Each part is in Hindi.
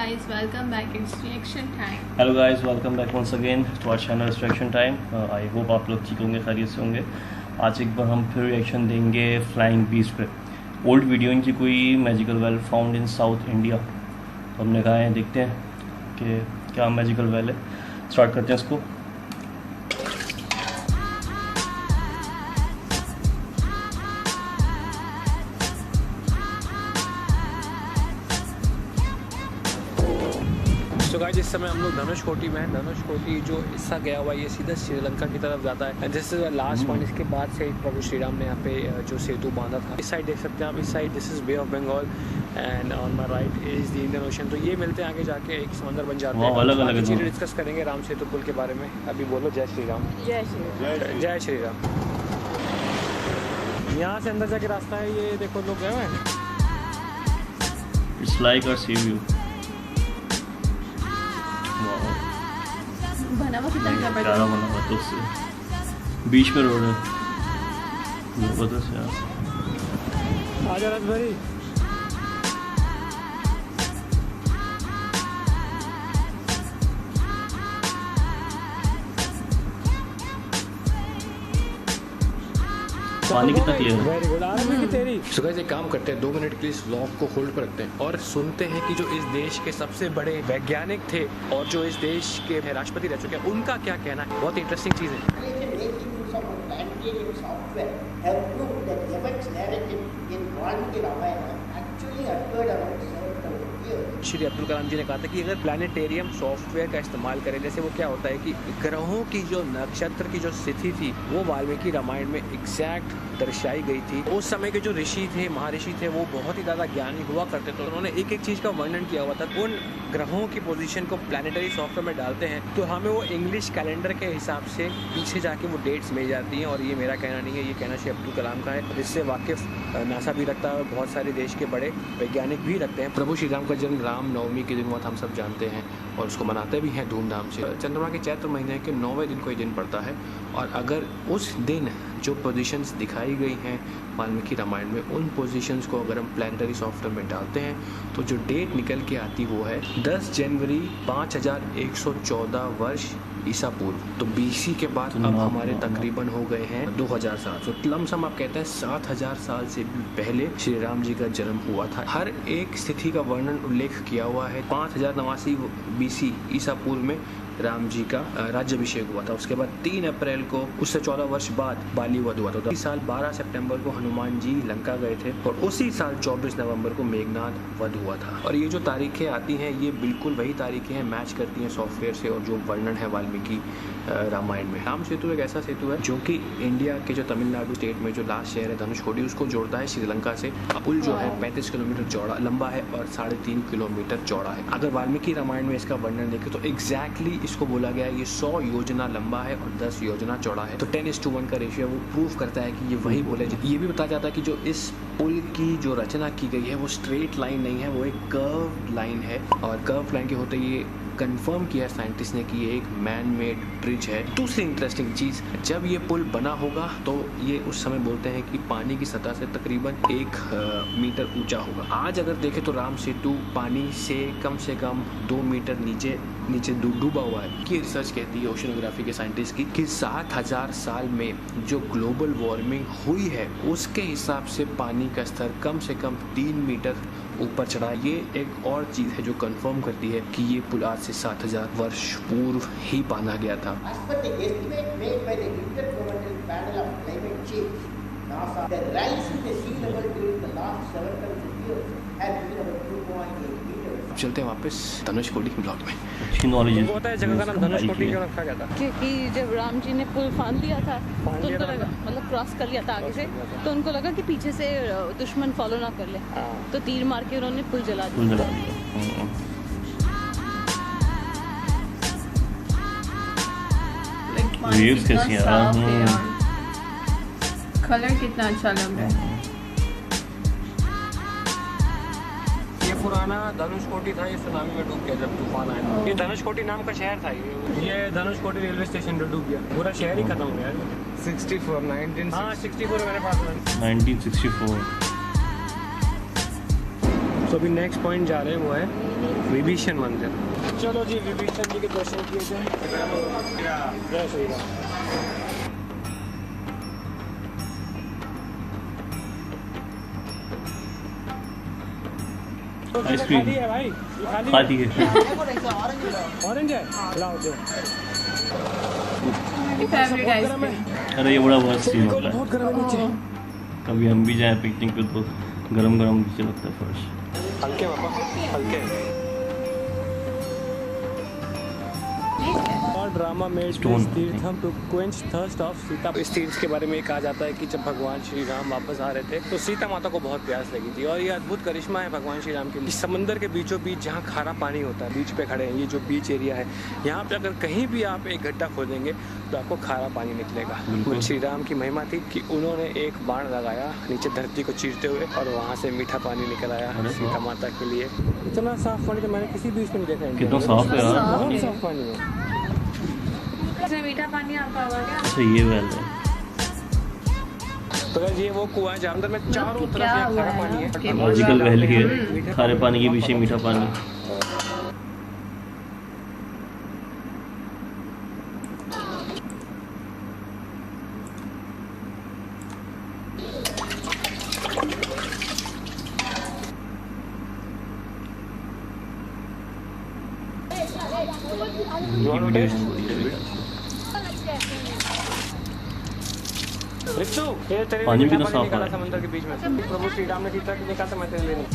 guys, welcome back. It's reaction time. Hello guys, welcome back once again to our channel reaction time. I hope आप लोग ठीक होंगे, खैरियत से होंगे। आज एक बार हम फिर रिएक्शन देंगे फ्लाइंग बीस्ट पे। ओल्ड वीडियो इनकी कोई magical well found in south India, तो हमने कहा है देखते हैं कि क्या मैजिकल वेल है। स्टार्ट करते हैं इसको। तो गाइस इस समय हम लोग धनुषकोटी में हैं। धनुषकोटी जो हिस्सा गया हुआ है ये सीधा श्रीलंका की तरफ जाता है। And this is the last point. इसके बाद से प्रभु श्री राम ने यहाँ पे जो सेतु बांधा था। इस साइड देख सकते हैं आप, इस side this is Bay of Bengal and on my right is the Indian Ocean. तो ये मिलते हैं आगे जाके एक समंदर बन जाते हैं। अलग अलग चीज़ें डिस्कस करेंगे राम सेतु पुल के बारे में। अभी बोलो जय श्री राम। जय श्री जय श्री राम। यहाँ से अंदर जाके रास्ता है, ये देखो लोग गए हैं। It's like a C view. बना हुआ कितना प्यारा जबरदस्त। बना हुआ, तो उससे बीच में रोड है, जबरदस्त यार। आजा राजभरी। पानी कितना क्लियर है। Very good. आरमी की तेरी। सो गाइस एक काम करते हैं, 2 मिनट प्लीज व्लॉग को होल्ड पर रखते हैं और सुनते हैं कि जो इस देश के सबसे बड़े वैज्ञानिक थे और जो इस देश के राष्ट्रपति रह चुके हैं उनका क्या कहना है। बहुत इंटरेस्टिंग चीज़ है। श्री अब्दुल कलाम जी ने कहा था कि अगर प्लानिटेरियम सॉफ्टवेयर का इस्तेमाल करें, जैसे वो क्या होता है कि ग्रहों की जो नक्षत्र की जो स्थिति थी वो वाल्मीकि रामायण में एग्जैक्ट दर्शाई गई थी। उस समय के जो ऋषि थे, महर्षि थे, वो बहुत ही ज़्यादा ज्ञानी हुआ करते थे। उन्होंने एक एक चीज़ का वर्णन किया हुआ था। उन ग्रहों की पोजीशन को प्लानिटरी सॉफ्टवेयर में डालते हैं तो हमें वो इंग्लिश कैलेंडर के हिसाब से पीछे जाके वो डेट्स मिल जाती हैं। और ये मेरा कहना नहीं है, ये कहना श्री अब्दुल कलाम का है, जिससे वाकिफ नासा भी रखता है और बहुत सारे देश के बड़े वैज्ञानिक भी रखते हैं। प्रभु श्री राम का जन्म राम नवमी के दिन हुआ था, हम सब जानते हैं, और उसको मनाते भी हैं धूमधाम से। चंद्रमा के चैत्र महीने के 9वें दिन को ये दिन पड़ता है। और अगर उस दिन जो पोजीशंस दिखाई गई हैं वाल्मीकि रामायण में, उन पोजीशंस को अगर हम प्लानिटरी सॉफ्टवेयर में डालते हैं तो जो डेट निकल के आती वो है 10 जनवरी 5114 वर्ष ईसा पूर्व। तो बीसी के बाद अब हमारे तकरीबन हो गए हैं 2000 साल। तो लमसम आप कहते हैं 7000 साल से भी पहले श्री राम जी का जन्म हुआ था। हर एक स्थिति का वर्णन उल्लेख किया हुआ है। 5089 बीसी ईसा पूर्व में राम जी का राज्याभिषेक हुआ था। उसके बाद 3 अप्रैल को, उससे 14 वर्ष बाद बाली वध हुआ था। उसी साल 12 सितंबर को हनुमान जी लंका गए थे और उसी साल 24 नवंबर को मेघनाद वध हुआ था। और ये जो तारीखें आती हैं ये बिल्कुल वही तारीखें हैं, मैच करती हैं सॉफ्टवेयर से और जो वर्णन है वाल्मीकि रामायण में। राम सेतु एक ऐसा सेतु है जो कि इंडिया के जो तमिलनाडु स्टेट में जो लास्ट शहर है धनुषकोटी, उसको जोड़ता है श्रीलंका से। पुल जो है 35 किलोमीटर चौड़ा लंबा है और 3.5 किलोमीटर चौड़ा है। अगर वाल्मीकि रामायण में इसका वर्णन देखें तो एग्जैक्टली इसको बोला गया है ये 100 योजना लंबा है और 10 योजना चौड़ा है। तो 10:1 का रेशियो वो प्रूव करता है कि ये वही पुल है। ये भी बताया जाता है कि जो इस पुल की जो रचना की गई है वो स्ट्रेट लाइन नहीं है, वो एक कर्व लाइन है। और कर्व लाइन के होते ये कंफर्म किया साइंटिस्ट ने कि ये एक मैन मेड ब्रिज है। दूसरी इंटरेस्टिंग चीज़, जब ये पुल बना होगा तो ये उस समय बोलते हैं कि पानी की सतह से तकरीबन 1 मीटर ऊंचा होगा। आज अगर देखें तो राम सेतु पानी से कम 2 मीटर नीचे डूबा हुआ है। कि रिसर्च कहती है ओशनोग्राफी के साइंटिस्ट की कि 7000 साल में जो ग्लोबल वार्मिंग हुई है उसके हिसाब से पानी का स्तर कम से कम 3 मीटर ऊपर चढ़ा। ये एक और चीज़ है जो कंफर्म करती है कि ये पुल आज से 7000 वर्ष पूर्व ही बांधा गया था। चलते हैं वापस धनुषकोटी के ब्लॉक में। अच्छी नॉलेज है। होता है जगह का नाम धनुषकोटी क्यों रखा गया था? क्योंकि जब राम जी ने पुल फांद लिया था तो उनको लगा, मतलब क्रॉस कर लिया था आगे से, तो उनको लगा कि पीछे से दुश्मन फॉलो ना कर ले, तो तीर मार के उन्होंने पुल जला दिया। Waves कैसी हैं यार। कलर कितना अच्छा लग रहा है। ये पुराना धनुषकोटी था, ये सुनामी में डूब गया जब तूफान आया। ये धनुषकोटी नाम का शहर था। ये धनुषकोटी रेलवे स्टेशन पे डूब गया, पूरा शहर ही खत्म हो गया। 64 मेरे पास 1964। तो अभी नेक्स्ट पॉइंट जा रहे हैं, वो है विभीषण मंदिर। चलो जी, विभीषण जी के दर्शन किए जाए। जय श्री राम। आइसक्रीम खाली है भाई, ये खाली खाती है। ऑरेंज है, लाओ दो। Favourite ice cream. अरे ये बड़ा वर्स्ट सीन होता है, बहुत गर्म है नीचे। कभी हम भी जाएं पिकनिक पे तो गरम गरम नीचे लगता है फर्श। हल्के पापा, हल्के। और ड्रामा में Stone, तीर्थम to quench thirst of Sita. इस तीर्थ के बारे में कहा जाता है कि जब भगवान श्री राम वापस आ रहे थे तो सीता माता को बहुत प्यास लगी थी, और ये अद्भुत करिश्मा है भगवान श्री राम के लिए। समंदर के बीचों बीच जहाँ खारा पानी होता है, बीच पे खड़े हैं, ये जो बीच एरिया है, यहाँ पे अगर कहीं भी आप एक गड्ढा खोदेंगे तो आपको खारा पानी निकलेगा। श्री राम की महिमा थी कि उन्होंने एक बाण लगाया नीचे धरती को चीरते हुए, और वहाँ से मीठा पानी निकल आया सीता माता के लिए। इतना साफ पानी तो मैंने किसी बीच में नहीं देखा। कितना साफ है यार, बहुत साफ पानी है। मीठा पानी आता होगा क्या? अच्छा ये वेल है। तो गाइस ये वो कुआं है जहाँ अंदर में चारों तरफ ये खारा पानी है। मैजिकल वेल है, खारे पानी के पीछे मीठा पानी। पानी भी ना साफ है। समंदर के बीच में प्रभु श्री राम ने सीता के लिए कहा था मैं तेरे लिए नहीं।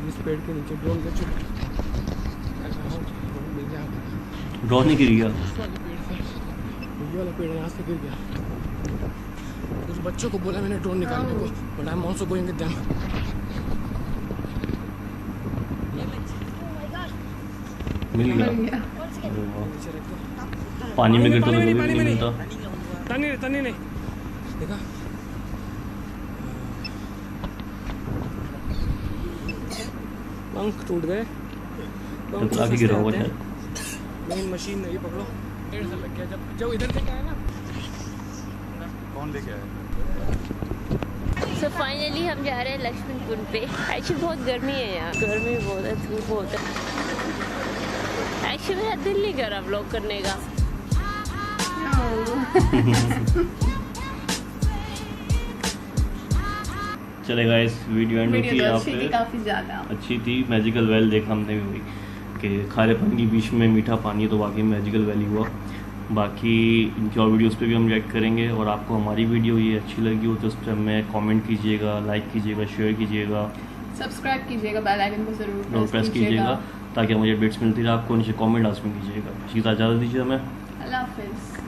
इस पेड़ के नीचे ड्रोन का ड्रोन नहीं गिर गया, ये वाला पेड़ यहाँ से गिर गया। कुछ बच्चों को बोला मैंने ड्रोन निकालने को, but I am also going with them. मिल गया। पानी में गिरता तो कभी भी नहीं मिलता। तनी नहीं देखा। पंख टूट गए, टकरा के गिरा हुआ है। मेन मशीन नहीं पकड़ो, 1.5 साल लग गया। जब इधर से आया ना, कौन लेके आया? सो फाइनली हम जा रहे हैं लक्ष्मणपुर पे। एक्चुअली बहुत गर्मी है यहाँ, गर्मी बहुत है, धूप बहुत है। एक्चुअली मेरा दिल नहीं कर रहा व्लॉग करने का। चले गाइस, वीडियो एंड होती है यहाँ पे। काफी ज्यादा अच्छी थी। मैजिकल वेल देखा हमने भी कि खारे पानी के बीच में मीठा पानी है, तो वाकई मैजिकल वेल ही हुआ। बाकी इनकी और वीडियोस पे भी हम रिएक्ट करेंगे, और आपको हमारी वीडियो ये अच्छी लगी हो तो उस पर हमें कमेंट कीजिएगा, लाइक कीजिएगा, शेयर कीजिएगा, सब्सक्राइब कीजिएगा, बेल आइकन को जरूर प्रेस कीजिएगा ताकि मुझे अपडेट्स मिलती रहे। आपको नीचे कमेंट लास्ट में कीजिएगा। इसी तरह इजाज़त दीजिए हमें। अल्लाह हाफिज़।